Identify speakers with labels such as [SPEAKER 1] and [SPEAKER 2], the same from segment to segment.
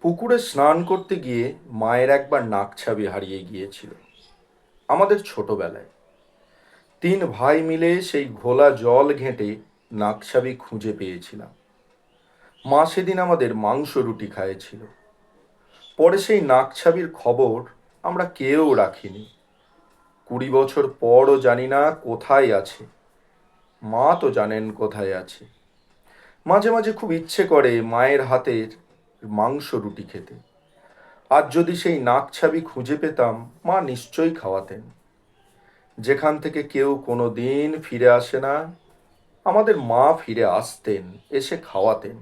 [SPEAKER 1] পুকুরে স্নান করতে গিয়ে মায়ের একবার নাকছাবি হারিয়ে গিয়েছিল আমাদের ছোটবেলায়। তিন ভাই মিলে সেই ঘোলা জল ঘেঁটে নাকছাবি খুঁজে পেয়েছিলাম। মা সেদিন আমাদের মাংস রুটি খাইয়েছিল। পরে সেই নাকছাবির খবর আমরা কেউ রাখিনি। 20 বছর পরও জানি না কোথায় আছে। মা তো জানেন কোথায় আছে। মাঝে মাঝে খুব ইচ্ছে করে মায়ের হাতের মাংস রুটি খেতে। আজ যদি সেই নাকছাবি খুঁজে পেতাম, মা নিশ্চয়ই খাওয়াতেন। যেখান থেকে কেউ কোনো দিন ফিরে আসে না, আমাদের মা ফিরে আসতেন, এসে খাওয়াতেন।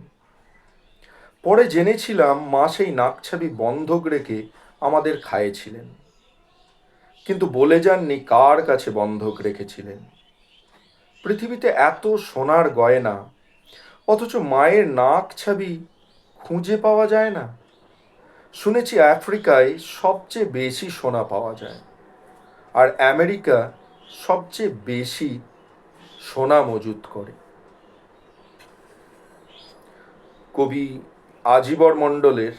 [SPEAKER 1] পরে জেনেছিলাম মা সেই নাকছাবি বন্ধক রেখে আমাদের খাইয়েছিলেন, কিন্তু বলে যাননি কার কাছে বন্ধক রেখেছিলেন। পৃথিবীতে এত সোনার গয়না, অথচ মায়ের নাকছাবি খুঁজে পাওয়া যায় না। শুনেছি আফ্রিকায় সবচেয়ে বেশি সোনা পাওয়া যায়, আর আমেরিকা সবচেয়ে বেশি সোনা মজুত করে। কবি আজীবর মণ্ডলের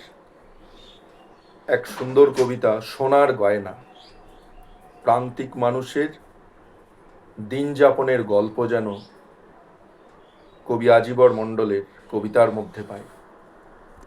[SPEAKER 1] এক সুন্দর কবিতা সোনার গয়না, প্রান্তিক মানুষের দিন যাপনের গল্প যেন কবি আজীবর মণ্ডলের কবিতার মধ্যে পাই।